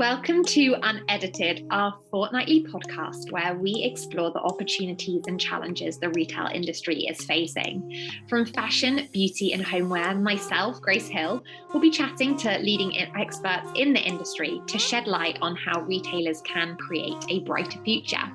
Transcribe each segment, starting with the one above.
Welcome to Unedited, our fortnightly podcast where we explore the opportunities and challenges the retail industry is facing. From fashion, beauty, and homeware, myself, Grace Hill, will be chatting to leading experts in the industry to shed light on how retailers can create a brighter future.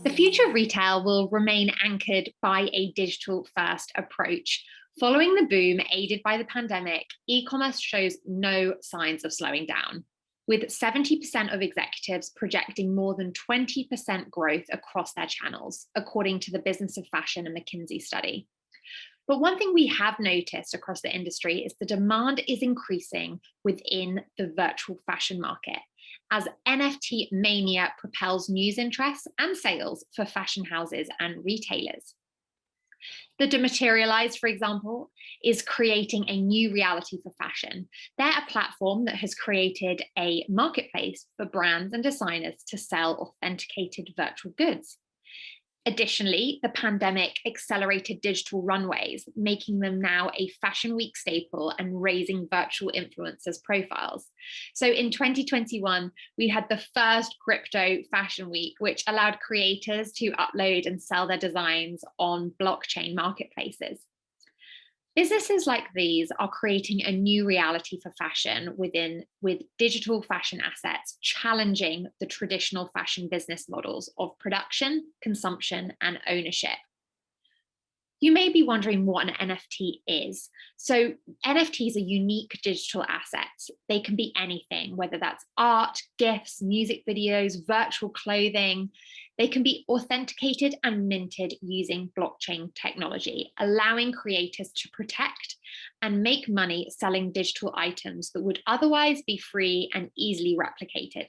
The future of retail will remain anchored by a digital-first approach. Following the boom aided by the pandemic, e-commerce shows no signs of slowing down, with 70% of executives projecting more than 20% growth across their channels, according to the Business of Fashion and McKinsey study. But one thing we have noticed across the industry is the demand is increasing within the virtual fashion market, as NFT mania propels news interest and sales for fashion houses and retailers. The Dematerialized, for example, is creating a new reality for fashion. They're a platform that has created a marketplace for brands and designers to sell authenticated virtual goods. Additionally, the pandemic accelerated digital runways, making them now a fashion week staple and raising virtual influencers' profiles. So in 2021, we had the first crypto fashion week, which allowed creators to upload and sell their designs on blockchain marketplaces. Businesses like these are creating a new reality for fashion with digital fashion assets challenging the traditional fashion business models of production, consumption, and ownership. You may be wondering what an NFT is. So NFTs are unique digital assets. They can be anything, whether that's art, gifts, music videos, virtual clothing. They can be authenticated and minted using blockchain technology, allowing creators to protect and make money selling digital items that would otherwise be free and easily replicated.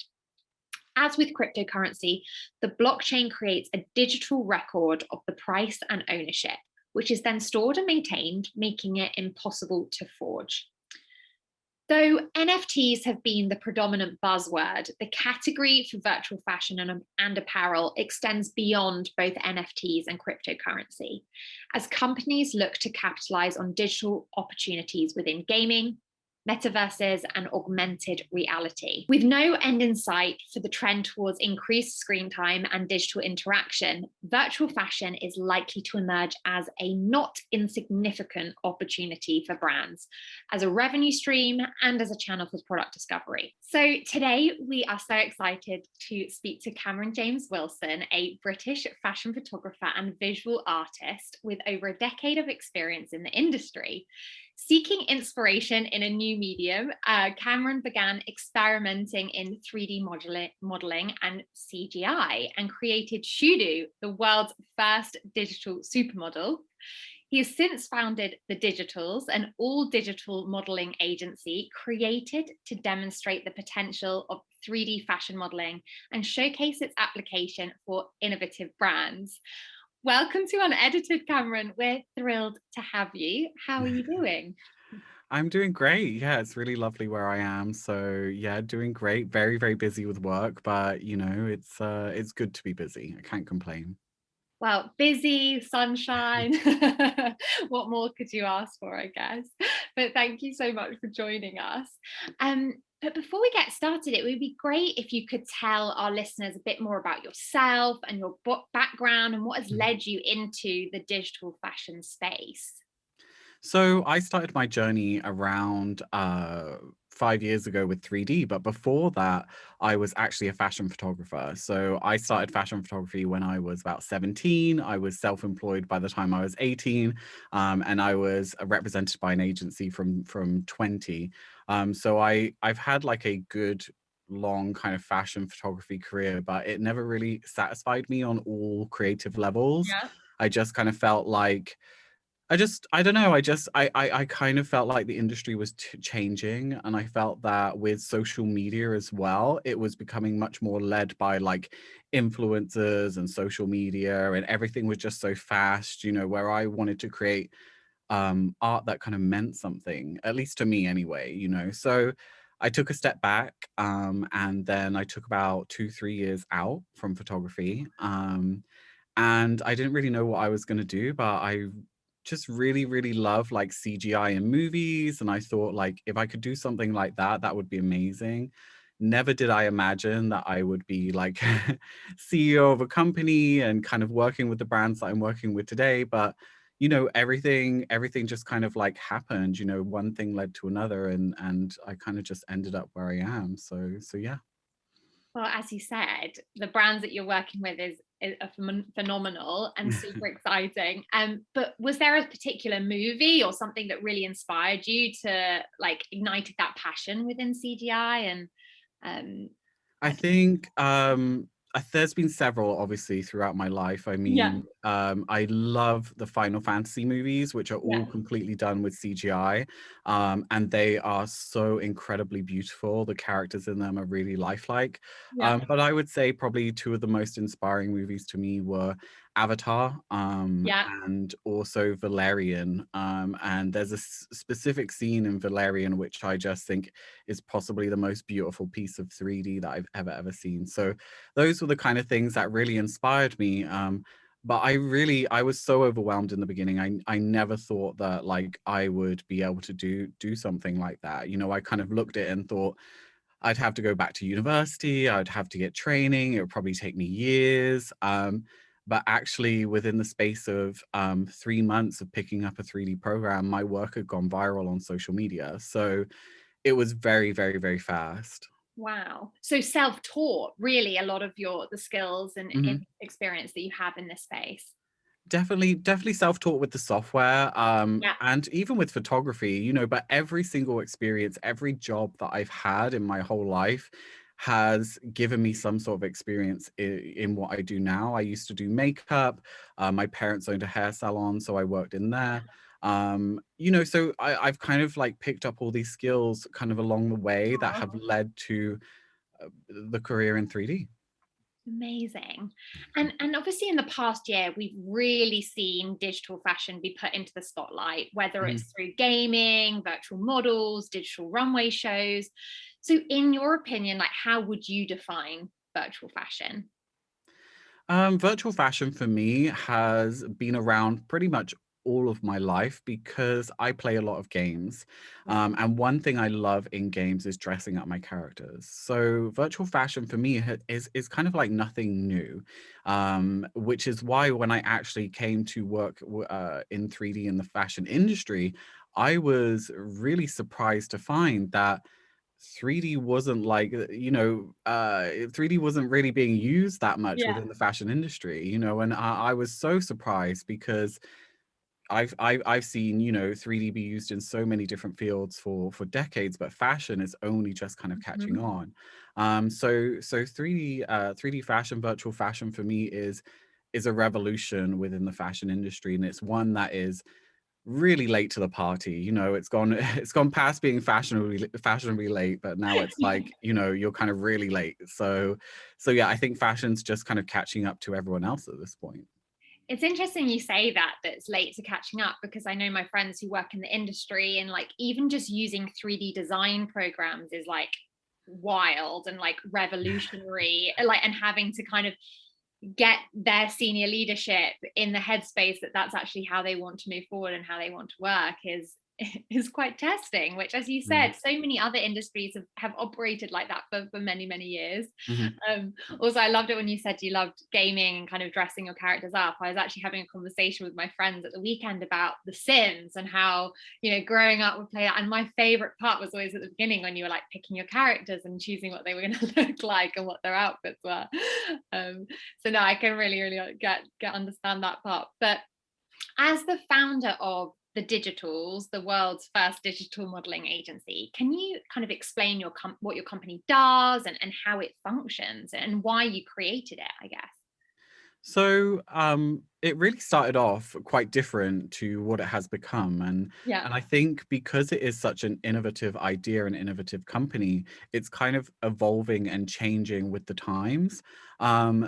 As with cryptocurrency, the blockchain creates a digital record of the price and ownership, which is then stored and maintained, making it impossible to forge. Though NFTs have been the predominant buzzword, the category for virtual fashion and apparel extends beyond both NFTs and cryptocurrency, as companies look to capitalize on digital opportunities within gaming, metaverses, and augmented reality. With no end in sight for the trend towards increased screen time and digital interaction, virtual fashion is likely to emerge as a not insignificant opportunity for brands, as a revenue stream and as a channel for product discovery. So today we are so excited to speak to Cameron James Wilson, a British fashion photographer and visual artist with over a decade of experience in the industry. Seeking inspiration in a new medium, Cameron began experimenting in 3D modeling and CGI and created Shudu, the world's first digital supermodel. He has since founded the Diigitals, an all-digital modeling agency created to demonstrate the potential of 3D fashion modeling and showcase its application for innovative brands. Welcome to Unedited, Cameron. We're thrilled to have you. How are you doing? I'm doing great. Yeah, it's really lovely where I am. So yeah, doing great. Very, very busy with work, but it's good to be busy. I can't complain. Well, busy, sunshine. What more could you ask for, I guess? But thank you so much for joining us. But before we get started, it would be great if you could tell our listeners a bit more about yourself and your background and what has led you into the digital fashion space. So I started my journey around 5 years ago with 3D, but before that, I was actually a fashion photographer. So I started fashion photography when I was about 17. I was self-employed by the time I was 18, and I was represented by an agency from 20. So I've had like a good long kind of fashion photography career, but it never really satisfied me on all creative levels. Yeah. I just kind of felt like I don't know. I kind of felt like the industry was changing, and I felt that with social media as well, it was becoming much more led by like influencers and social media, and everything was just so fast. Where I wanted to create art that kind of meant something, at least to me anyway. So I took a step back, and then I took about 2-3 years out from photography. And I didn't really know what I was going to do, but I just really, really love like CGI in movies. And I thought like if I could do something like that, that would be amazing. never did I imagine that I would be like CEO of a company and kind of working with the brands that I'm working with today. But everything just kind of like happened. One thing led to another, and I kind of just ended up where I am. So yeah. Well, as you said, the brands that you're working with are phenomenal and super exciting. But was there a particular movie or something that really inspired you to like ignited that passion within CGI? And um, I like, think there's been several, obviously, throughout my life. I yeah, mean, I love the Final Fantasy movies, which are yeah, all completely done with CGI, and they are so incredibly beautiful. The characters in them are really lifelike. yeah, But I would say probably two of the most inspiring movies to me were Avatar, yeah. and also Valerian. And there's a specific scene in Valerian which I just think is possibly the most beautiful piece of 3D that I've ever seen. So those were the kind of things that really inspired me. But I was so overwhelmed in the beginning. I never thought that like I would be able to do something like that. I kind of looked at it and thought I'd have to go back to university. I'd have to get training. It would probably take me years. But actually, within the space of 3 months of picking up a 3D program, my work had gone viral on social media. So it was very, very, very fast. Wow. So self-taught, really, a lot of the skills and Mhm. experience that you have in this space. Definitely self-taught with the software, Yeah. and even with photography, but every single experience, every job that I've had in my whole life has given me some sort of experience in what I do now. I used to do makeup. My parents owned a hair salon, so I worked in there. So I've kind of like picked up all these skills kind of along the way that have led to the career in 3D. Amazing. And obviously in the past year, we've really seen digital fashion be put into the spotlight, whether Mhm. it's through gaming, virtual models, digital runway shows. So in your opinion, like how would you define virtual fashion? Virtual fashion for me has been around pretty much all of my life because I play a lot of games. Yeah. And one thing I love in games is dressing up my characters. So virtual fashion for me is kind of like nothing new, which is why when I actually came to work in 3D in the fashion industry, I was really surprised to find that 3D wasn't like, 3D wasn't really being used that much Yeah. within the fashion industry, and I was so surprised because I've seen, 3D be used in so many different fields for decades, but fashion is only just kind of catching Mhm. on. So 3D fashion, virtual fashion for me is a revolution within the fashion industry, and it's one that is really late to the party. It's gone it's gone past being fashionably late, but now it's like, you're kind of really late. So yeah, I think fashion's just kind of catching up to everyone else at this point. It's interesting you say that it's late to catching up because I know my friends who work in the industry and like even just using 3D design programs is like wild and like revolutionary, like, and having to kind of get their senior leadership in the headspace that that's actually how they want to move forward and how they want to work is quite testing, which, as you Mm, said, so many other industries have operated like that for many years. mhm. Also, I loved it when you said you loved gaming and kind of dressing your characters up. I was actually having a conversation with my friends at the weekend about The Sims and how, growing up we play that. And my favorite part was always at the beginning when you were like picking your characters and choosing what they were going to look like and what their outfits were. So no, I can really get understand that part. But as the founder of the Digitals, the world's first digital modeling agency, can you kind of explain what your company does and how it functions and why you created it, I guess? So it really started off quite different to what it has become, and Yeah. and I think because it is such an innovative idea and innovative company, it's kind of evolving and changing with the times.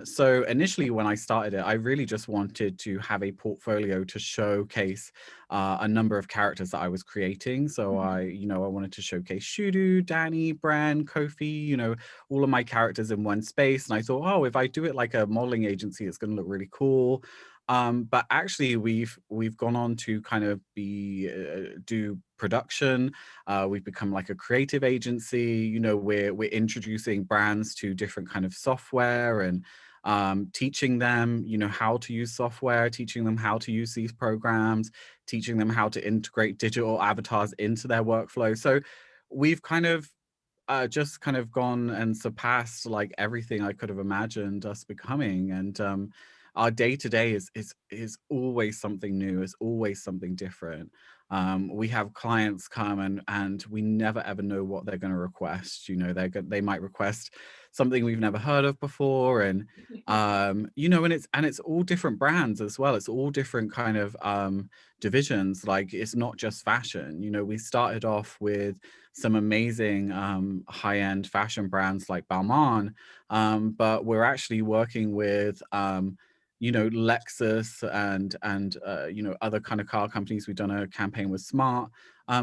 So initially, when I started it, I really just wanted to have a portfolio to showcase a number of characters that I was creating. So Mhm. I wanted to showcase Shudu, Danny, Bran, Kofi, all of my characters in one space. And I thought, oh, if I do it like a modeling agency, it's going to look really cool. But actually we've gone on to kind of do production. We've become like a creative agency. You know, we're introducing brands to different kind of software and teaching them, you know, how to use software, teaching them how to use these programs, teaching them how to integrate digital avatars into their workflow. So we've kind of just kind of gone and surpassed like everything I could have imagined us becoming. And our day to day is always something new, is always something different. We have clients come and we never ever know what they're going to request. You know, they might request something we've never heard of before, and you know, and it's all different brands as well. It's all different kind of divisions. Like, it's not just fashion. You know, we started off with some amazing high-end fashion brands like Balmain, but we're actually working with you know, Lexus and you know, other kind of car companies. We've done a campaign with Smart.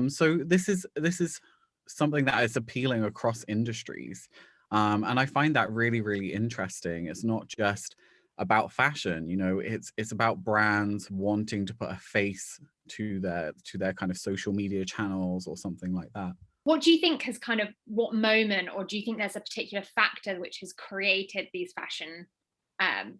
So this is something that is appealing across industries, and I find that really, really interesting. It's not just about fashion, you know, it's about brands wanting to put a face to their kind of social media channels or something like that. What do you think has kind of, what moment, or do you think there's a particular factor which has created these fashion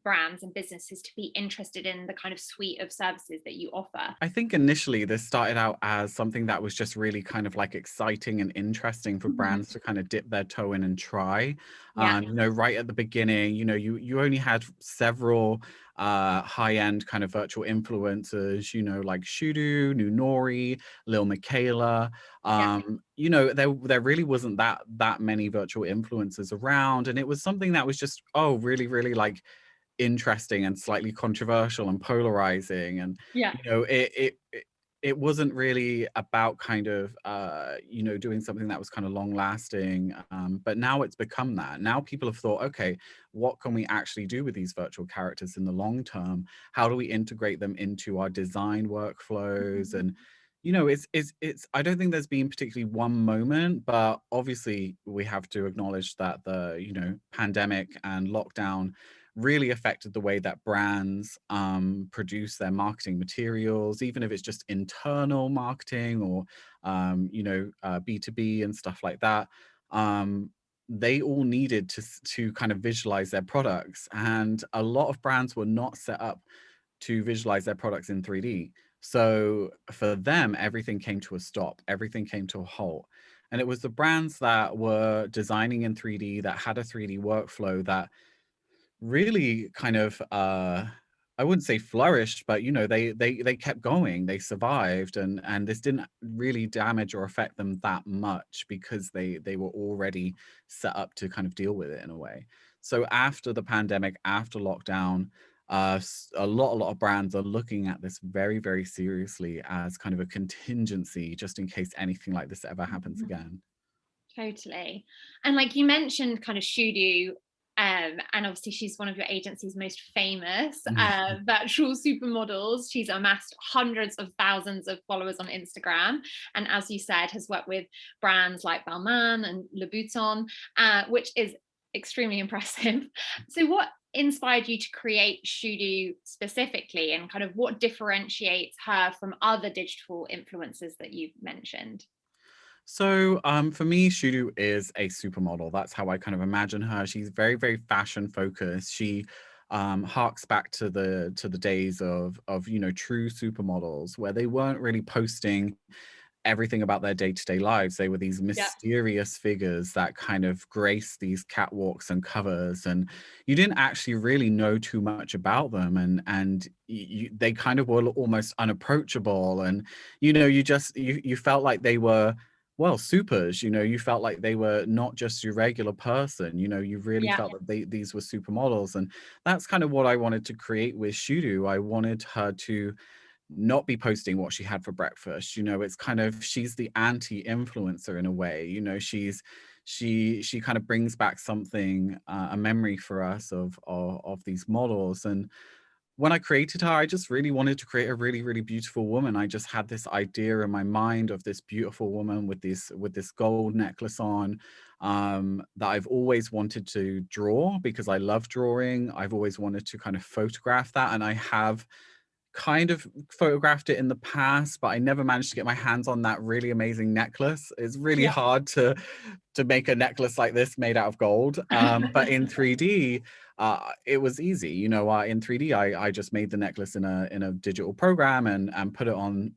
brands and businesses to be interested in the kind of suite of services that you offer? I think initially this started out as something that was just really kind of like exciting and interesting for Mhm. brands to kind of dip their toe in and try. Yeah, You know, right at the beginning, you know, you only had several high-end kind of virtual influencers, you know, like Shudu, Nunori, Lil Michaela. yeah, You know, there really wasn't that many virtual influencers around, and it was something that was just, oh, really, really like interesting and slightly controversial and polarizing. And yeah. you know, it wasn't really about kind of you know, doing something that was kind of long lasting, but now it's become that. Now people have thought, okay, what can we actually do with these virtual characters in the long term? How do we integrate them into our design workflows? Mhm. And you know, it's I don't think there's been particularly one moment, but obviously we have to acknowledge that the, you know, pandemic and lockdown really affected the way that brands produce their marketing materials, even if it's just internal marketing or you know, B2B and stuff like that. Um, they all needed to kind of visualize their products, and a lot of brands were not set up to visualize their products in 3D. So for them, everything came to a stop, everything came to a halt. And it was the brands that were designing in 3D, that had a 3D workflow, that really kind of I wouldn't say flourished, but you know, they kept going, they survived, and this didn't really damage or affect them that much because they were already set up to kind of deal with it in a way. So after the pandemic, after lockdown, a lot of brands are looking at this very, very seriously as kind of a contingency, just in case anything like this ever happens Mhm. again. Totally. And like you mentioned kind of Shudu, and obviously she's one of your agency's most famous virtual supermodels. She's amassed hundreds of thousands of followers on Instagram, and as you said, has worked with brands like Balmain and Louboutin, which is extremely impressive. So what inspired you to create Shudu specifically, and kind of what differentiates her from other digital influencers that you've mentioned? So, for me, Shudu is a supermodel. That's how I kind of imagine her. She's very, very fashion focused. She harks back to the days of you know, true supermodels, where they weren't really posting everything about their day-to-day lives. They were these Yeah. mysterious figures that kind of grace these catwalks and covers, and you didn't actually really know too much about them, and they kind of were almost unapproachable, and you know, you felt like they were, well, supers. You know, you felt like they were not just your regular person. You know, you really Yeah. felt that these were supermodels, and that's kind of what I wanted to create with Shudu. I wanted her to not be posting what she had for breakfast. You know, it's kind of, she's the anti-influencer in a way. You know, she kind of brings back something, a memory for us of these models. And when I created her, I just really wanted to create a really, really beautiful woman. I just had this idea in my mind of this beautiful woman with this gold necklace on, that I've always wanted to draw because I love drawing. I've always wanted to kind of photograph that, and I have kind of photographed it in the past, but I never managed to get my hands on that really amazing necklace. It's really Yeah. hard to make a necklace like this made out of gold. But in 3D, it was easy. You know, in 3D, I just made the necklace in a digital program and put it on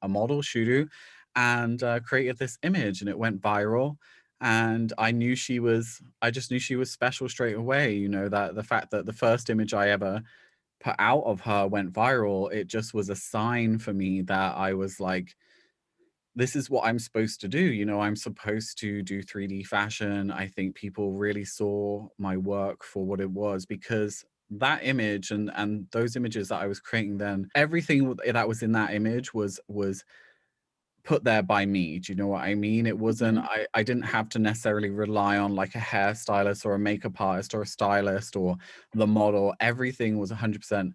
a model, Shudu, and created this image, and it went viral. And I just knew she was special straight away. You know, that the fact that the first image I ever put out of her went viral, it just was a sign for me that I was like, this is what I'm supposed to do. You know, I'm supposed to do 3D fashion. I think people really saw my work for what it was, because that image and those images that I was creating then, everything that was in that image was put there by me. Do you know what I mean? It wasn't, Mhm. I didn't have to necessarily rely on like a hairstylist or a makeup artist or a stylist or the model. Everything was 100%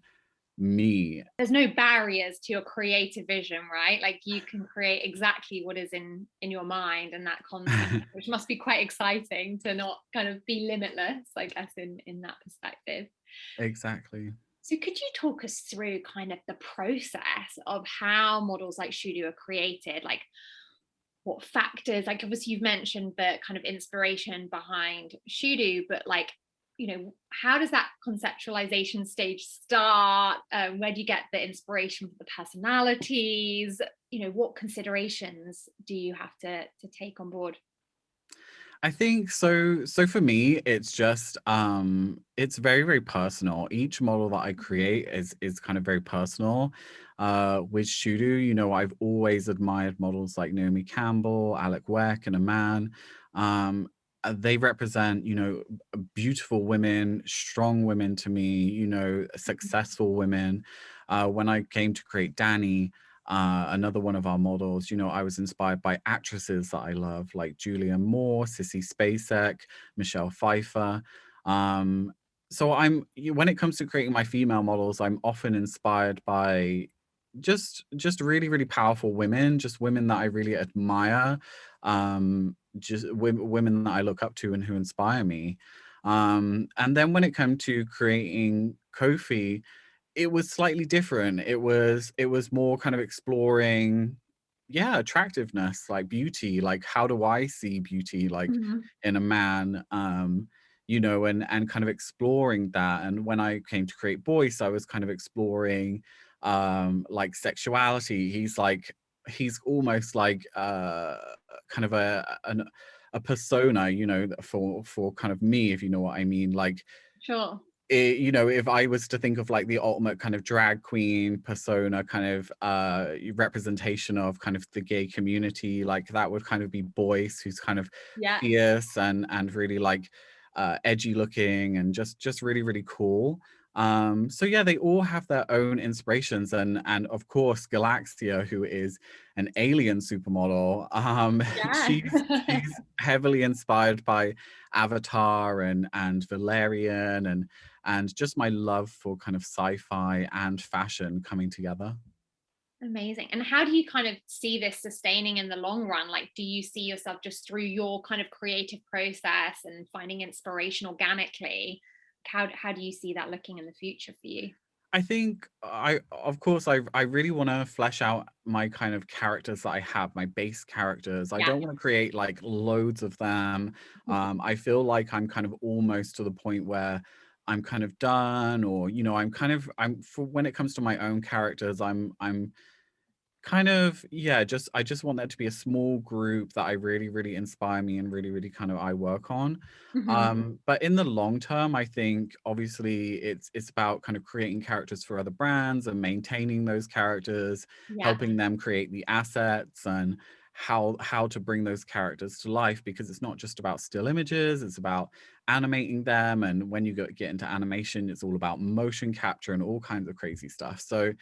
me. There's no barriers to your creative vision, right? Like you can create exactly what is in your mind and that content, which must be quite exciting to not kind of be limitless, I guess, in that perspective. Exactly. So could you talk us through kind of the process of how models like Shudu are created? Like what factors, like obviously you've mentioned the kind of inspiration behind Shudu, but like, how does that conceptualization stage start? Where do you get the inspiration for the personalities? What considerations do you have to take on board? I think so for me, it's just it's very, very personal. Each model that I Mhm. create is kind of very personal. With Shudu, you know, I've always admired models like Naomi Campbell, Alec Weck, and Aman. They represent, you know, beautiful women, strong women to me, you know, successful women. When I came to create Danny, another one of our models, you know, I was inspired by actresses that I love, like Julianne Moore, Sissy Spacek, Michelle Pfeiffer. So when it comes to creating my female models, I'm often inspired by just really, really powerful women, just women that I really admire, just women that I look up to and who inspire me. And then when it came to creating Kofi, it was slightly different. It was more kind of exploring, yeah, attractiveness, like beauty, like how do I see beauty like Mhm. in a man, you know, and kind of exploring that. And when I came to create Boyce, I was kind of exploring like sexuality. He's almost like kind of a persona, you know, for kind of me, if you know what I mean. Like Sure. you know, if I was to think of like the ultimate kind of drag queen persona, kind of representation of kind of the gay community, like that would kind of be Boyce, who's kind of Yeah. fierce and really like edgy looking and just really, really cool. So yeah, they all have their own inspirations, and of course Galaxia, who is an alien supermodel, Yeah. she's heavily inspired by Avatar and Valerian and just my love for kind of sci-fi and fashion coming together. Amazing. And how do you kind of see this sustaining in the long run? Like, do you see yourself just through your kind of creative process and finding inspiration organically? How do you see that looking in the future for you? I think of course I really want to flesh out my kind of characters that I have, my base characters. I Yeah. don't want to create like loads of them. I feel like I'm kind of almost to the point where I'm kind of done, or you know, I'm for when it comes to my own characters, I'm kind of, yeah, just I just want that to be a small group that I really, really inspire me and really, really kind of I work on. Hmm. But in the long term, I think obviously it's about kind of creating characters for other brands and maintaining those characters, Yeah. helping them create the assets and how to bring those characters to life, because it's not just about still images, it's about animating them. And when you get into animation, it's all about motion capture and all kinds of crazy stuff. So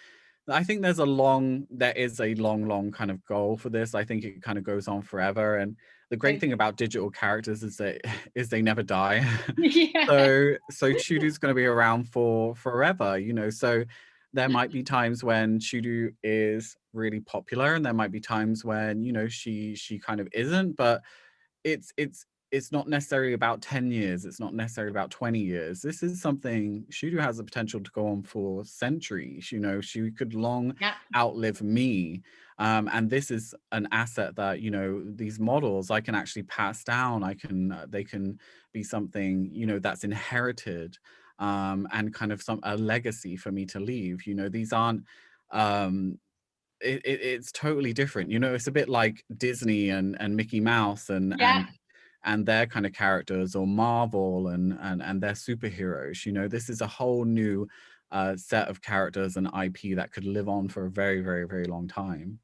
I think there is a long, long kind of goal for this. I think it kind of goes on forever. And the great thing about digital characters is that is they never die. Yeah. So Chudu's going to be around for forever, you know. So there might be times when Chudu is really popular, and there might be times when, you know, she kind of isn't, but it's it's not necessarily about 10 years, it's not necessarily about 20 years. This is something, Shudu has the potential to go on for centuries. You know, she could long Yeah. outlive me. And this is an asset that, you know, these models I can actually pass down. They can be something, you know, that's inherited, and kind of a legacy for me to leave. You know, these aren't, it's totally different. You know, it's a bit like Disney and Mickey Mouse Yeah. and their kind of characters, or Marvel and their superheroes. You know, this is a whole new set of characters and IP that could live on for a very, very, very long time.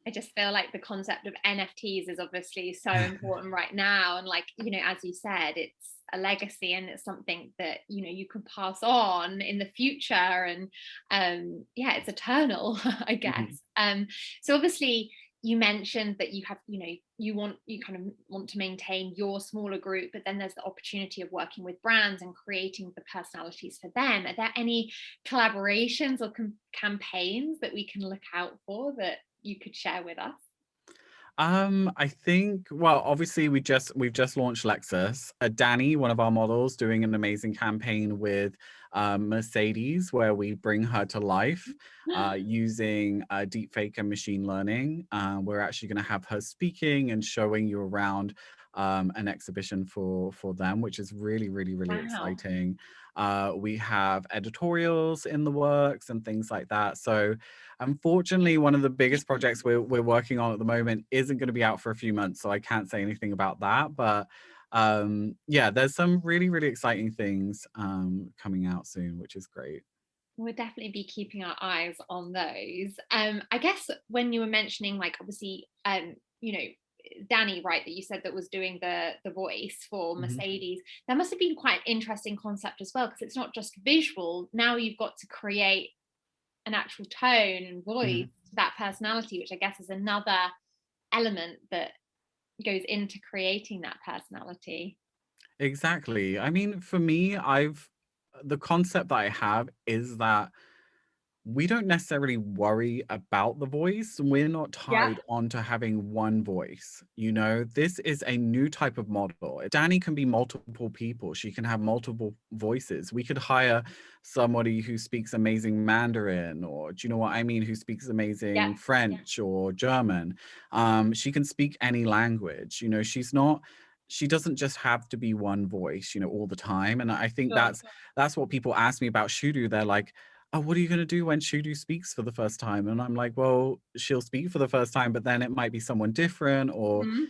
I just feel like the concept of NFTs is obviously so important right now. And like, you know, as you said, it's a legacy and it's something that, you know, you can pass on in the future. And yeah, it's eternal, I Mhm. guess. So obviously you mentioned that you have, you know, you kind of want to maintain your smaller group, but then there's the opportunity of working with brands and creating the personalities for them. Are there any collaborations or campaigns that we can look out for that you could share with us? I think, well, obviously we've just launched Lexus. Danny, one of our models, doing an amazing campaign with Mercedes, where we bring her to life using deepfake and machine learning. We're actually going to have her speaking and showing you around an exhibition for them, which is really, really, really Wow. exciting. We have editorials in the works and things like that. So unfortunately, one of the biggest projects we're working on at the moment isn't going to be out for a few months, so I can't say anything about that. But yeah, there's some really, really exciting things coming out soon, which is great. We'll definitely be keeping our eyes on those. I guess when you were mentioning, like, obviously, you know, Danny, right, that you said that was doing the voice for Mhm. Mercedes, that must have been quite an interesting concept as well, because it's not just visual. Now you've got to create an actual tone and voice Mhm. to that personality, which I guess is another element that goes into creating that personality. Exactly. I mean, for me, the concept that I have is that we don't necessarily worry about the voice. We're not Yeah. tied on to having one voice. You know, this is a new type of model. Danny can be multiple people. She can have multiple voices. We could hire somebody who speaks amazing Mandarin, or do you know what I mean, who speaks Yeah. amazing French or German. She can speak any language. You know, she doesn't just have to be one voice, you know, all the time. And I think Sure. that's what people ask me about Shudu. They're like, oh, what are you going to do when Shudu speaks for the first time? And I'm like, well, she'll speak for the first time, but then it might be someone different, or Mhm.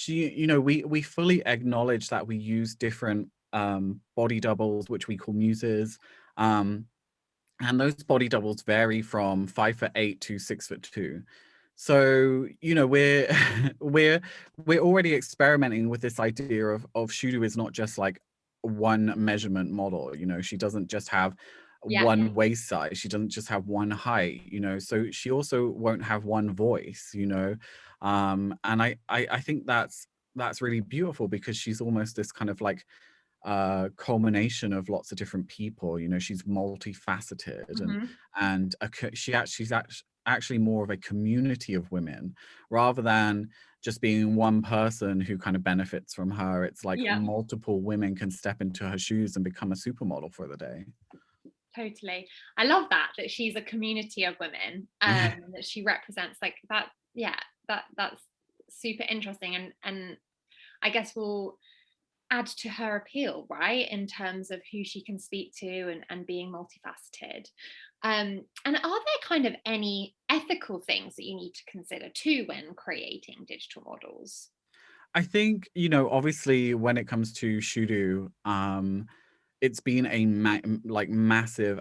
you know, we fully acknowledge that we use different body doubles, which we call muses. Um, and those body doubles vary from 5'8" to 6'2". So, you know, we're already experimenting with this idea of Shudu is not just like one measurement model. You know, she doesn't just have Yeah. one waist size, she doesn't just have one height, you know, so she also won't have one voice, you know. And I think that's really beautiful, because she's almost this kind of like culmination of lots of different people. You know, she's multifaceted, Mhm. and actually more of a community of women, rather than just being one person who kind of benefits from her. It's like Yeah. multiple women can step into her shoes and become a supermodel for the day. Totally. I love that she's a community of women, Yeah. that she represents like that. Yeah, that's super interesting, and I guess will add to her appeal, right, in terms of who she can speak to and being multifaceted. And are there kind of any ethical things that you need to consider too when creating digital models? I think, you know, obviously when it comes to Shudu, it's been a like massive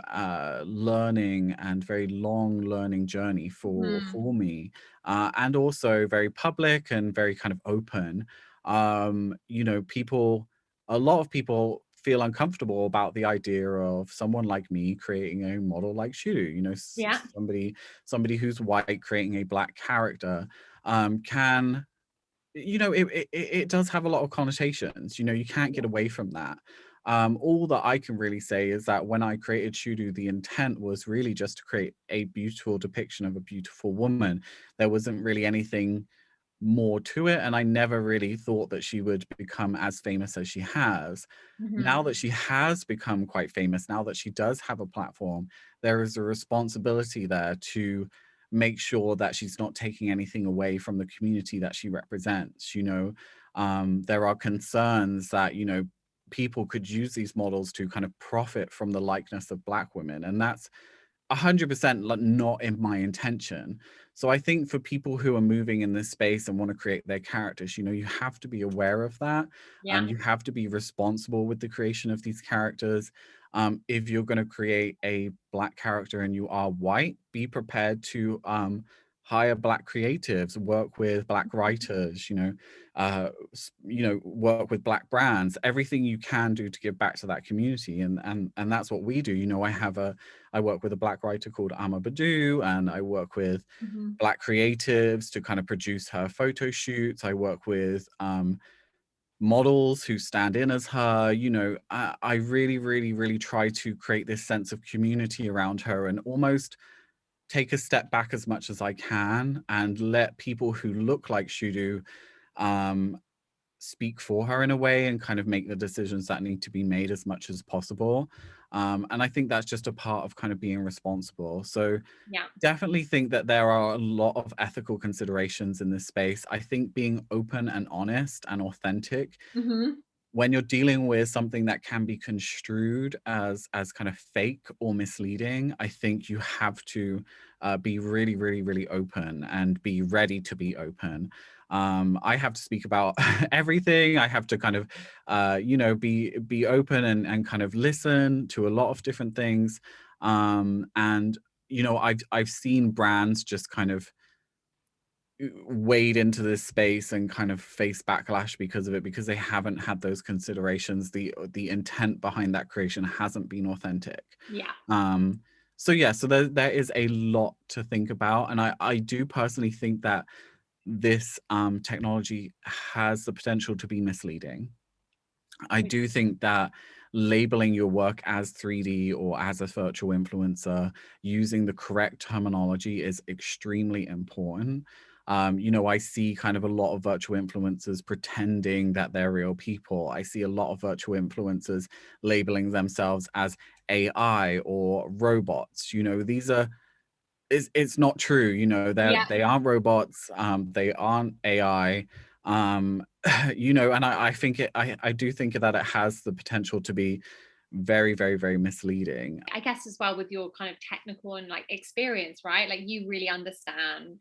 learning and very long learning journey Mhm. for me, and also very public and very kind of open. You know, a lot of people feel uncomfortable about the idea of someone like me creating a model like Shudu. You know, Yeah. somebody who's white creating a black character can, you know, it does have a lot of connotations. You know, you can't get away from that. All that I can really say is that when I created Shudu, the intent was really just to create a beautiful depiction of a beautiful woman. There wasn't really anything more to it, and I never really thought that she would become as famous as she has. Mm-hmm. Now that she has become quite famous, now that she does have a platform, there is a responsibility there to make sure that she's not taking anything away from the community that she represents. There are concerns that, people could use these models to kind of profit from the likeness of Black women, and that's 100% not in my intention. So I think for people who are moving in this space and want to create their characters, you have to be aware of that. Yeah. You have to be responsible with the creation of these characters. If you're going to create a Black character and you are white, be prepared to hire Black creatives, work with Black writers, work with Black brands, everything you can do to give back to that community. And that's what we do. I work with a Black writer called Amma Badu, and I work with Mm-hmm. Black creatives to kind of produce her photo shoots. I work with models who stand in as her. I really, really, really try to create this sense of community around her and almost take a step back as much as I can and let people who look like Shudu speak for her in a way and kind of make the decisions that need to be made as much as possible. And I think that's just a part of kind of being responsible. So Yeah. definitely think that there are a lot of ethical considerations in this space. I think being open and honest and authentic Mm-hmm. when you're dealing with something that can be construed as kind of fake or misleading, I think you have to be really, really, really open and be ready to be open. I have to speak about everything. I have to kind of, be open and kind of listen to a lot of different things. And I've seen brands just kind of wade into this space and kind of face backlash because of it, because they haven't had those considerations. The intent behind that creation hasn't been authentic. Yeah. So there is a lot to think about, and I do personally think that this technology has the potential to be misleading. I do think that labeling your work as 3D or as a virtual influencer using the correct terminology is extremely important. I see kind of a lot of virtual influencers pretending that they're real people. I see a lot of virtual influencers labeling themselves as AI or robots. These are it's not true. Yeah. They aren't robots. They aren't AI. And I do think that it has the potential to be very, very, very misleading. I guess as well with your kind of technical and like experience, right? Like you really understand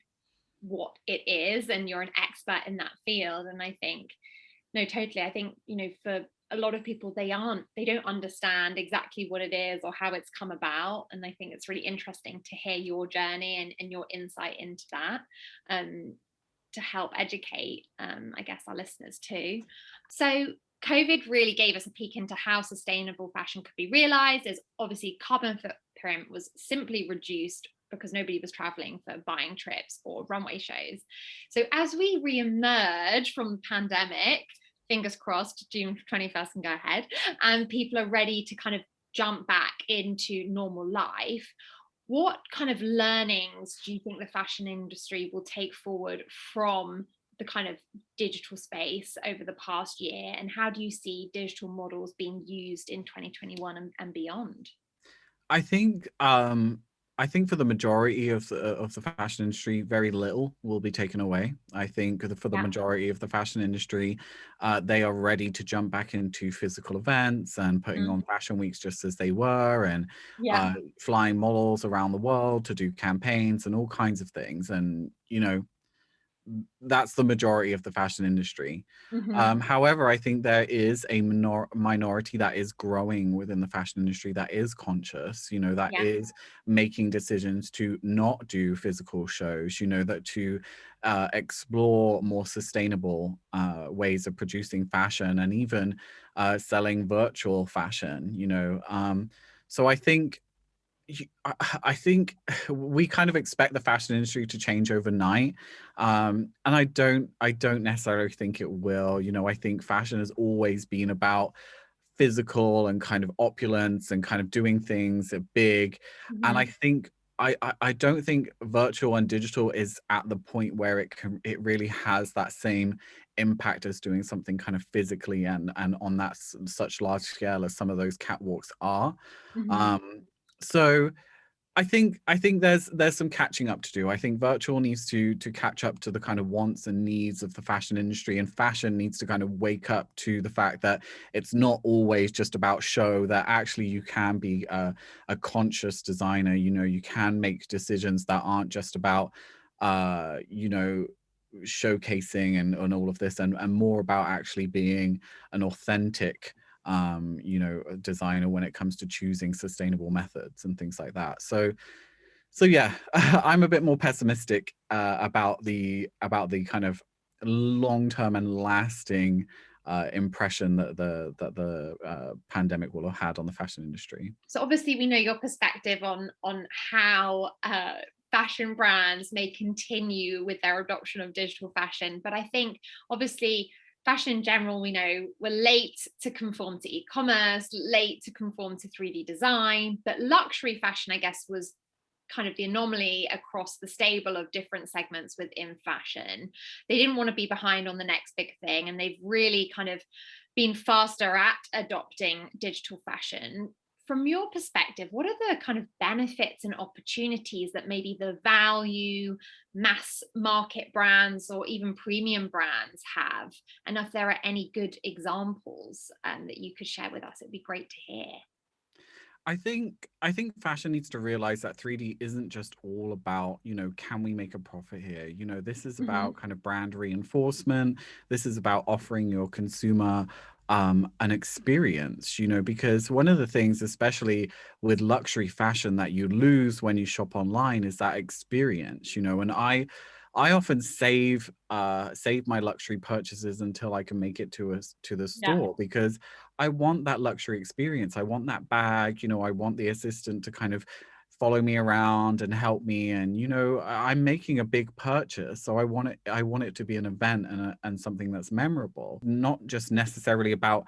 what it is and you're an expert in that field. And I think, no, totally. I think, for a lot of people, they don't understand exactly what it is or how it's come about. And I think it's really interesting to hear your journey and your insight into that. To help educate, I guess, our listeners too. So COVID really gave us a peek into how sustainable fashion could be realized. As obviously carbon footprint was simply reduced because nobody was traveling for buying trips or runway shows. So as we re-emerge from the pandemic, fingers crossed, June 21st can go ahead, and people are ready to kind of jump back into normal life, what kind of learnings do you think the fashion industry will take forward from the kind of digital space over the past year? And how do you see digital models being used in 2021 and beyond? I think for the majority of the fashion industry, very little will be taken away. I think for the Yeah. majority of the fashion industry, they are ready to jump back into physical events and putting on fashion weeks just as they were, and Yeah. flying models around the world to do campaigns and all kinds of things. And that's the majority of the fashion industry. Mm-hmm. However, I think there is a minority that is growing within the fashion industry that is conscious, that Yeah. is making decisions to not do physical shows, that to explore more sustainable ways of producing fashion and even selling virtual fashion. So I think we kind of expect the fashion industry to change overnight, and I don't necessarily think it will. I think fashion has always been about physical and kind of opulence and kind of doing things big, and I Mm-hmm. think I don't think virtual and digital is at the point where it really has that same impact as doing something kind of physically and on that such large scale as some of those catwalks are. Mhm. Um, so I think there's some catching up to do. I think virtual needs to catch up to the kind of wants and needs of the fashion industry, and fashion needs to kind of wake up to the fact that it's not always just about show, that actually you can be a conscious designer. You know, you can make decisions that aren't just about you know, showcasing and all of this, and more about actually being an authentic you know, a designer when it comes to choosing sustainable methods and things like that. So yeah, I'm a bit more pessimistic about the kind of long-term and lasting impression that the pandemic will have had on the fashion industry. So obviously we know your perspective on how fashion brands may continue with their adoption of digital fashion, but I think obviously fashion in general, we know we're late to conform to e-commerce, late to conform to 3D design, but luxury fashion, I guess, was kind of the anomaly across the stable of different segments within fashion. They didn't want to be behind on the next big thing, and they've really kind of been faster at adopting digital fashion. From your perspective, what are the kind of benefits and opportunities that maybe the value, mass market brands, or even premium brands have? And if there are any good examples that you could share with us, it'd be great to hear. I think fashion needs to realize that 3D isn't just all about, you know, can we make a profit here? You know, this is Hmm. about kind of brand reinforcement. This is about offering your consumer an experience, you know, because one of the things, especially with luxury fashion, that you lose when you shop online is that experience, you know. And I often save my luxury purchases until I can make it to the Yeah. store, because I want that luxury experience. I want that bag, you know, I want the assistant to kind of follow me around and help me. And, you know, I'm making a big purchase. So I want it to be an event and something that's memorable, not just necessarily about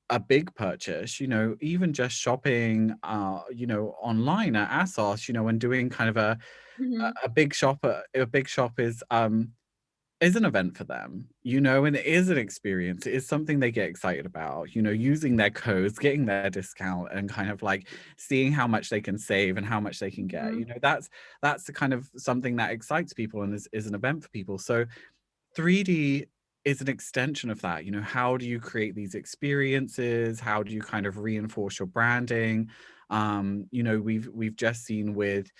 a big purchase, you know, even just shopping, you know, online at ASOS, you know, and doing kind of Hmm. a big shop, a big shop is an event for them, you know, and it is an experience. It is something they get excited about, you know, using their codes, getting their discount, and kind of like seeing how much they can save and how much they can get. Hmm. You know, that's the kind of something that excites people and is an event for people. So 3D is an extension of that. You know, how do you create these experiences? How do you kind of reinforce your branding? You know, we've just seen with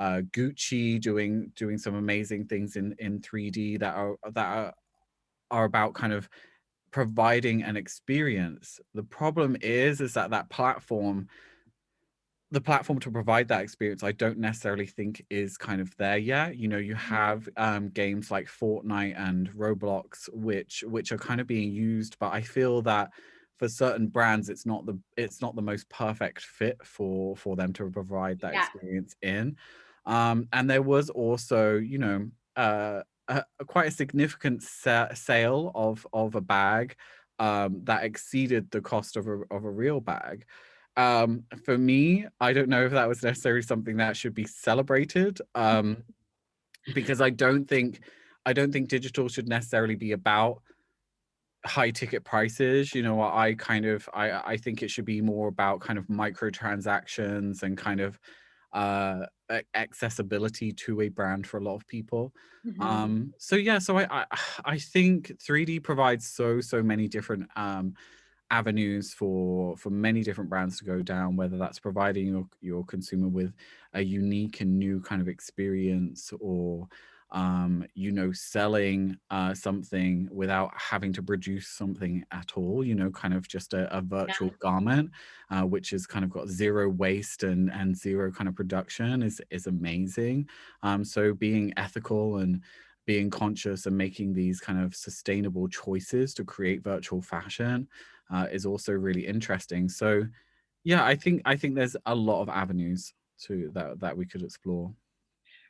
Gucci doing some amazing things in 3D are about kind of providing an experience. The problem is that the platform to provide that experience, I don't necessarily think is kind of there yet. You know, you have games like Fortnite and Roblox, which are kind of being used, but I feel that for certain brands, it's not the most perfect fit for them to provide that Yeah. experience in. And there was also, you know, quite a significant sale of a bag that exceeded the cost of a real bag. For me, I don't know if that was necessarily something that should be celebrated, because I don't think digital should necessarily be about high ticket prices. You know, I think it should be more about kind of microtransactions and kind of accessibility to a brand for a lot of people. Hmm. So yeah, so I think 3D provides so many different avenues for many different brands to go down, whether that's providing your consumer with a unique and new kind of experience, or you know, selling something without having to produce something at all, you know, kind of just a virtual garment, which has kind of got zero waste and zero kind of production is amazing. So being ethical and being conscious and making these kind of sustainable choices to create virtual fashion is also really interesting. So yeah, I think there's a lot of avenues to that we could explore.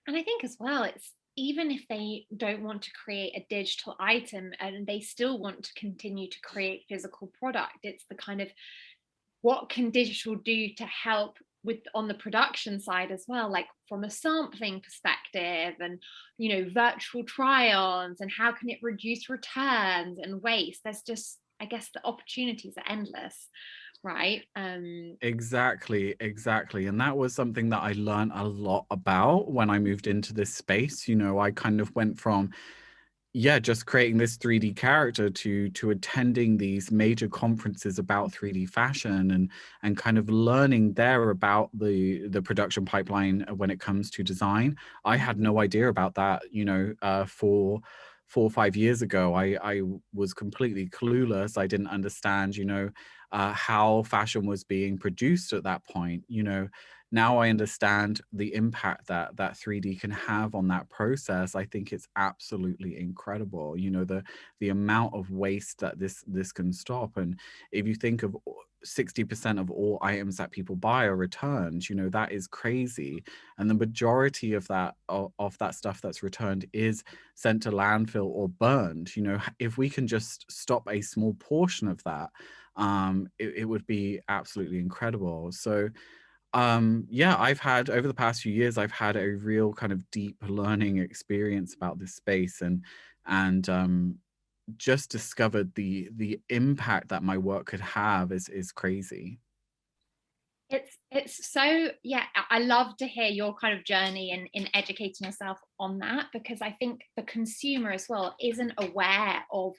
And I think as well, it's even if they don't want to create a digital item and they still want to continue to create physical product, it's the kind of what can digital do to help with on the production side as well, like from a sampling perspective, and virtual try-ons, and how can it reduce returns and waste. There's just, I guess, the opportunities are endless, right? Exactly, exactly. And that was something that I learned a lot about when I moved into this space. I kind of went from, yeah, just creating this 3D character to attending these major conferences about 3D fashion, and kind of learning there about the production pipeline when it comes to design. I had no idea about that, for 4 or 5 years ago. I was completely clueless. I didn't understand, how fashion was being produced at that point. Now I understand the impact that 3D can have on that process. I think it's absolutely incredible. The amount of waste that this can stop. And if you think of 60% of all items that people buy are returned, that is crazy. And the majority of that stuff that's returned is sent to landfill or burned. If we can just stop a small portion of that, it would be absolutely incredible. So yeah, I've had, over the past few years, I've had a real kind of deep learning experience about this space, and just discovered the impact that my work could have is crazy. It's so, yeah, I love to hear your kind of journey in educating yourself on that, because I think the consumer as well isn't aware of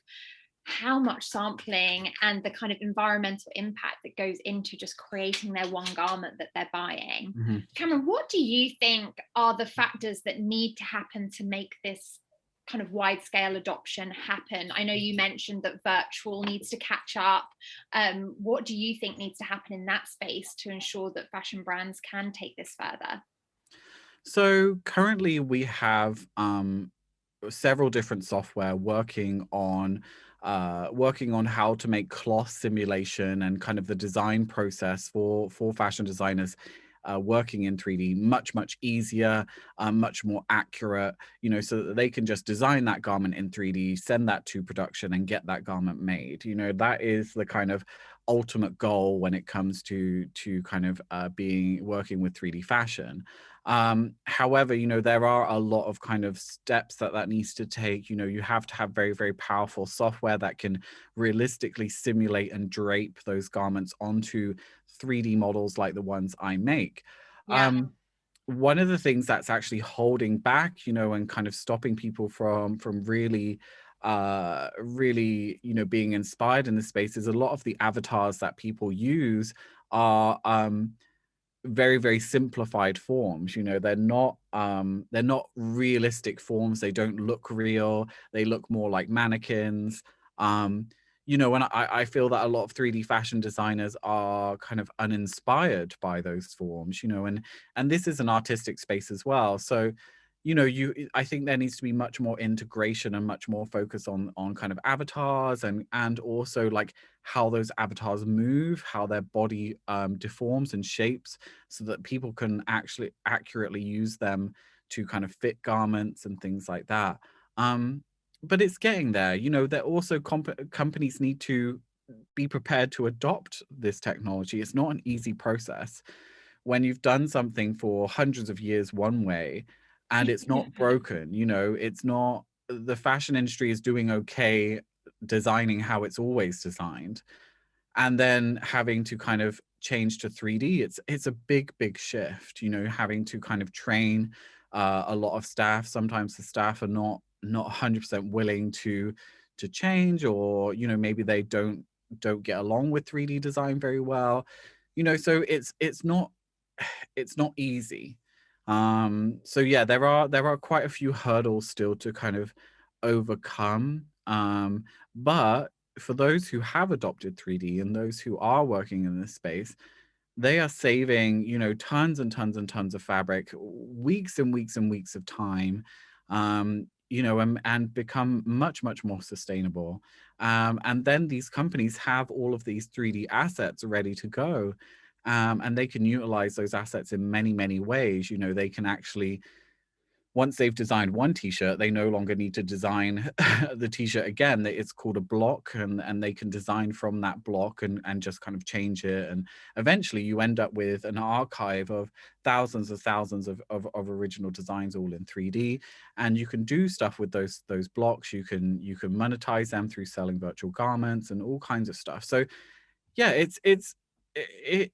how much sampling and the kind of environmental impact that goes into just creating their one garment that they're buying. Mhm. Cameron, what do you think are the factors that need to happen to make this kind of wide scale adoption happen? I know you mentioned that virtual needs to catch up. What do you think needs to happen in that space to ensure that fashion brands can take this further? So currently we have several different software working on how to make cloth simulation and kind of the design process for fashion designers working in 3D much easier, much more accurate, so that they can just design that garment in 3D, send that to production, and get that garment made. That is the kind of ultimate goal when it comes to kind of being working with 3D fashion. However, there are a lot of kind of steps that needs to take. You have to have very powerful software that can realistically simulate and drape those garments onto 3D models like the ones I make. Yeah. One of the things that's actually holding back, and kind of stopping people from really, being inspired in this space, is a lot of the avatars that people use are very simplified forms. They're not realistic forms. They don't look real. They look more like mannequins. And I feel that a lot of 3D fashion designers are kind of uninspired by those forms, and this is an artistic space as well. So I think there needs to be much more integration and much more focus on kind of avatars, and also like how those avatars move, how their body deforms and shapes, so that people can actually accurately use them to kind of fit garments and things like that. But it's getting there. That also companies need to be prepared to adopt this technology. It's not an easy process when you've done something for hundreds of years one way and it's not broken. It's not, the fashion industry is doing okay designing how it's always designed, and then having to kind of change to 3D. It's a big shift, having to kind of train a lot of staff. Sometimes the staff are not 100% willing to change, or maybe they don't get along with 3D design very well. So it's not easy. So yeah, there are quite a few hurdles still to kind of overcome. But for those who have adopted 3D and those who are working in this space, they are saving, tons and tons and tons of fabric, weeks and weeks and weeks of time, and become much more sustainable. And then these companies have all of these 3D assets ready to go. And they can utilize those assets in many ways. They can actually once they've designed one t-shirt, they no longer need to design the t-shirt again. It's called a block, and they can design from that block and just kind of change it. And eventually you end up with an archive of thousands of original designs all in 3D. And you can do stuff with those blocks. You can monetize them through selling virtual garments and all kinds of stuff. So yeah,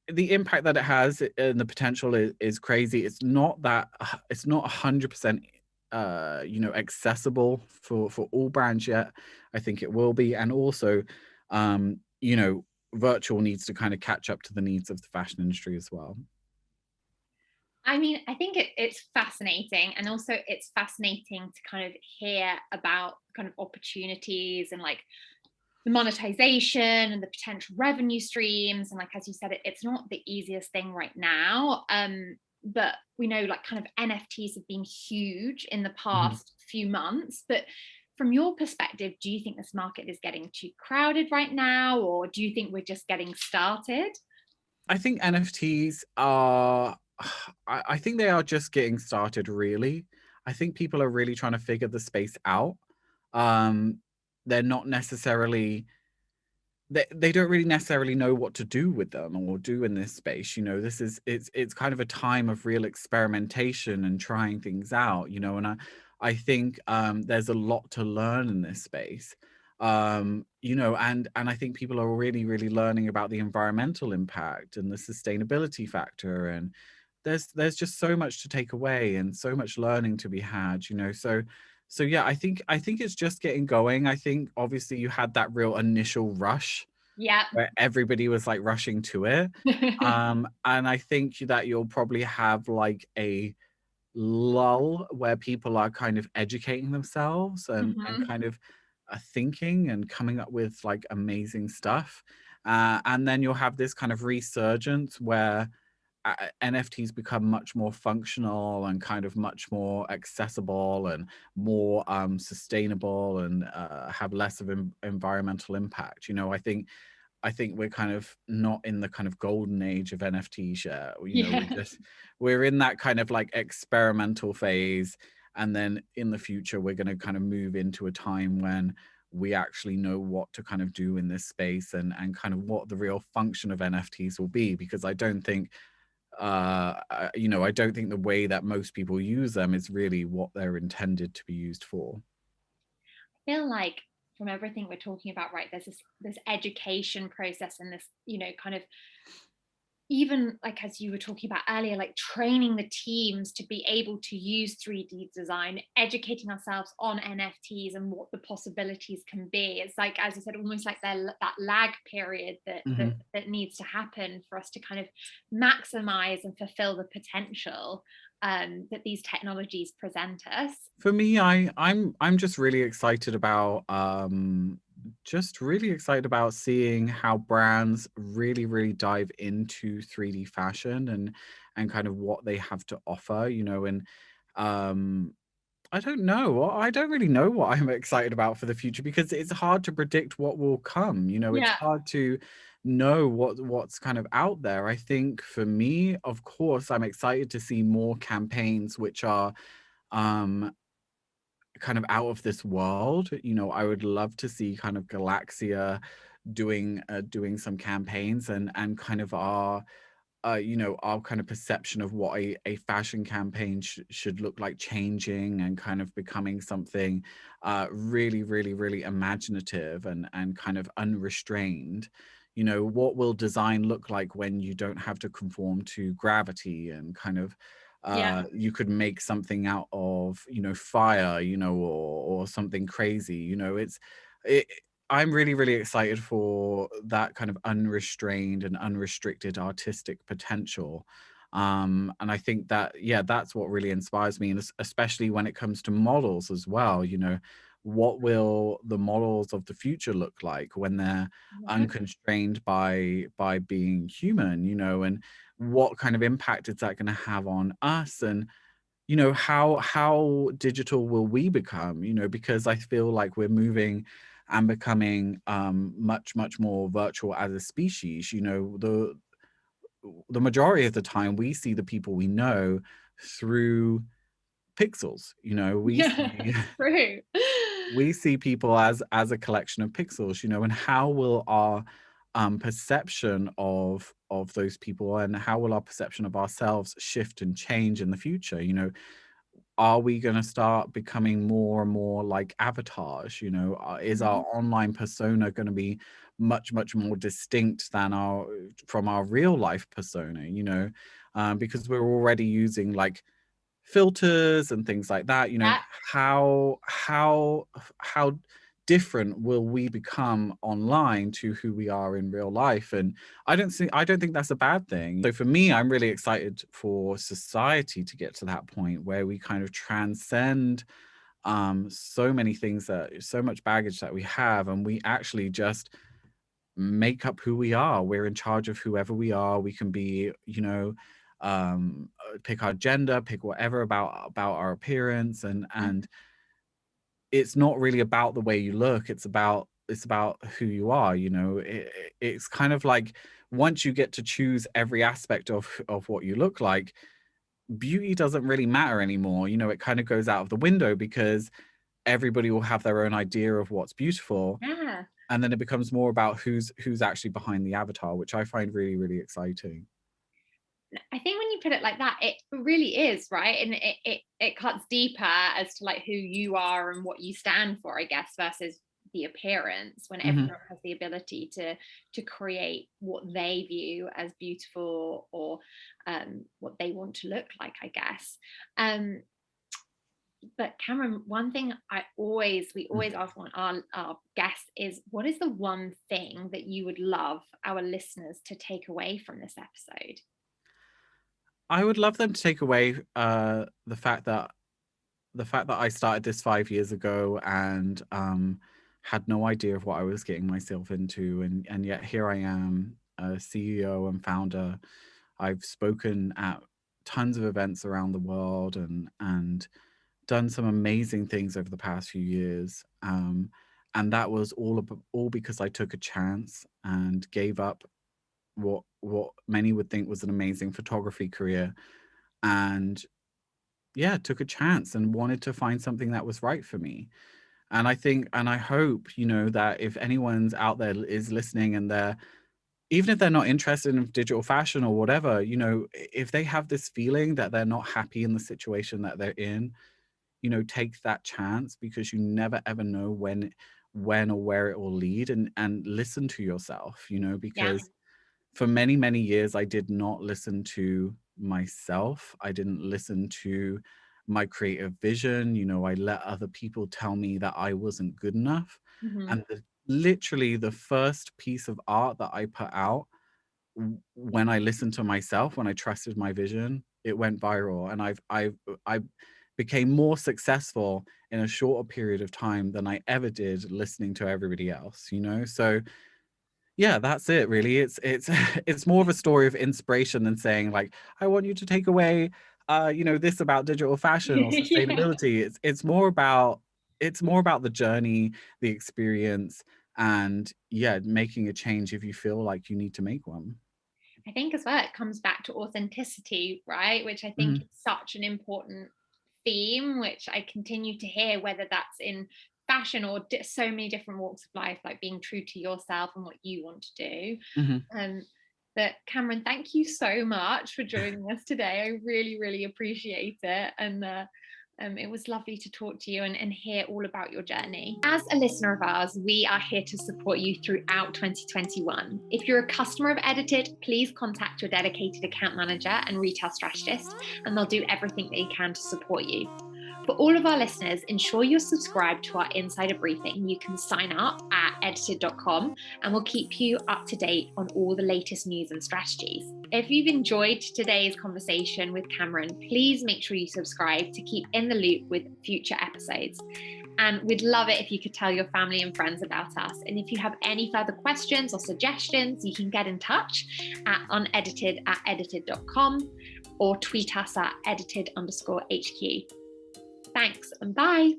the impact that it has and the potential is crazy. It's not 100% accessible for all brands yet. I think it will be. And also you know virtual needs to kind of catch up to the needs of the fashion industry as well. I mean, I think it's fascinating, and also it's fascinating to kind of hear about kind of opportunities and like the monetization and the potential revenue streams. And like, as you said, it's not the easiest thing right now. But we know like kind of NFTs have been huge in the Mhm. past few months. But from your perspective, do you think this market is getting too crowded right now, or do you think we're just getting started? I think NFTs are, I think they are just getting started, really. I think people are really trying to figure the space out. Um, they're not necessarily, they don't really necessarily know what to do with them or do in this space. It's kind of a time of real experimentation and trying things out, and I think there's a lot to learn in this space. And I think people are really learning about the environmental impact and the sustainability factor, and there's just so much to take away and so much learning to be had. So yeah, I think it's just getting going. I think obviously you had that real initial rush Yeah. where everybody was like rushing to it. And I think that you'll probably have like a lull where people are kind of educating themselves and Mhm. kind of thinking and coming up with like amazing stuff. And then you'll have this kind of resurgence where NFTs become much more functional and kind of much more accessible and more sustainable and have less of an environmental impact. I think we're kind of not in the kind of golden age of NFTs yet. Yeah. We're in that kind of like experimental phase. And then in the future, we're going to kind of move into a time when we actually know what to kind of do in this space and kind of what the real function of NFTs will be. Because I don't think the way that most people use them is really what they're intended to be used for. Feel like from everything we're talking about, right, there's this education process and this, kind of, even like as you were talking about earlier, like training the teams to be able to use 3D design, educating ourselves on NFTs and what the possibilities can be. It's like, as you said, almost like that lag period that needs to happen for us to kind of maximize and fulfill the potential that these technologies present us. For me, I'm just really excited about seeing how brands really dive into 3D fashion and kind of what they have to offer, and um I don't know. I don't really know what I'm excited about for the future because it's hard to predict what will come. It's Yeah. hard to know what's kind of out there. I think for me, of course, I'm excited to see more campaigns which are um kind of out of this world. I would love to see kind of Galaxia doing some campaigns and kind of our kind of perception of what a fashion campaign should look like changing and kind of becoming something really imaginative and kind of unrestrained. What will design look like when you don't have to conform to gravity and kind of Yeah. you could make something out of fire, or something crazy. It, I'm really excited for that kind of unrestrained and unrestricted artistic potential. And I think that, yeah, that's what really inspires me. And especially when it comes to models as well, what will the models of the future look like when they're Yeah. unconstrained by being human, and what kind of impact is that going to have on us? And how digital will we become, because I feel like we're moving and becoming much more virtual as a species. The majority of the time we see the people we know through pixels. You know, we see True. we see people as a collection of pixels, you know, and how will our perception of those people, and how will our perception of ourselves shift and change in the future? You know, are we going to start becoming more and more like avatars? You know, is our online persona going to be much more distinct than from our real life persona? You know, because we're already using like filters and things like that. You know, Yeah. how different will we become online to who we are in real life? And I don't think that's a bad thing. So for me, I'm really excited for society to get to that point where we kind of transcend so many things, so much baggage that we have, and we actually just make up who we are. We're in charge of whoever we are. We can be, you know, pick our gender, pick whatever about our appearance, and it's not really about the way you look. It's about who you are. You know, it's kind of like, once you get to choose every aspect of what you look like, beauty doesn't really matter anymore. You know, it kind of goes out of the window, because everybody will have their own idea of what's beautiful. Yeah. And then it becomes more about who's actually behind the avatar, which I find really, really exciting. I think when you put it like that, it really is, right? And it cuts deeper as to like who you are and what you stand for, I guess, versus the appearance, when everyone has the ability to create what they view as beautiful, or what they want to look like, I guess. But Cameron, one thing we always ask our guests is, what is the one thing that you would love our listeners to take away from this episode? I would love them to take away the fact that I started this 5 years ago, and had no idea of what I was getting myself into, and yet here I am, a CEO and founder. I've spoken at tons of events around the world, and done some amazing things over the past few years. And that was all because I took a chance and gave up what many would think was an amazing photography career, and yeah, took a chance and wanted to find something that was right for me. And I think, and I hope, you know, that if anyone's out there is listening, and even if they're not interested in digital fashion or whatever, you know, if they have this feeling that they're not happy in the situation that they're in, you know, take that chance, because you never ever know when or where it will lead. And listen to yourself, you know, Yeah. because for many years I did not listen to myself. I didn't listen to my creative vision. You know, I let other people tell me that I wasn't good enough. And literally the first piece of art that I put out, when I listened to myself, when I trusted my vision, it went viral. And I became more successful in a shorter period of time than I ever did listening to everybody else, you know? So yeah, that's it really. It's it's more of a story of inspiration than saying like, I want you to take away you know, this about digital fashion or Yeah. sustainability. It's more about the journey, the experience, and yeah, making a change if you feel like you need to make one. I think as well, it comes back to authenticity, right? Which I think is such an important theme, which I continue to hear, whether that's in fashion or so many different walks of life, like being true to yourself and what you want to do. Mhm. But Cameron, thank you so much for joining us today. I really, really appreciate it. And it was lovely to talk to you and hear all about your journey. As a listener of ours, we are here to support you throughout 2021. If you're a customer of Edited, please contact your dedicated account manager and retail strategist, and they'll do everything they can to support you. For all of our listeners, ensure you're subscribed to our insider briefing. You can sign up at edited.com, and we'll keep you up to date on all the latest news and strategies. If you've enjoyed today's conversation with Cameron, please make sure you subscribe to keep in the loop with future episodes. And we'd love it if you could tell your family and friends about us. And if you have any further questions or suggestions, you can get in touch at unedited@edited.com, or tweet us at edited_HQ. Thanks and bye.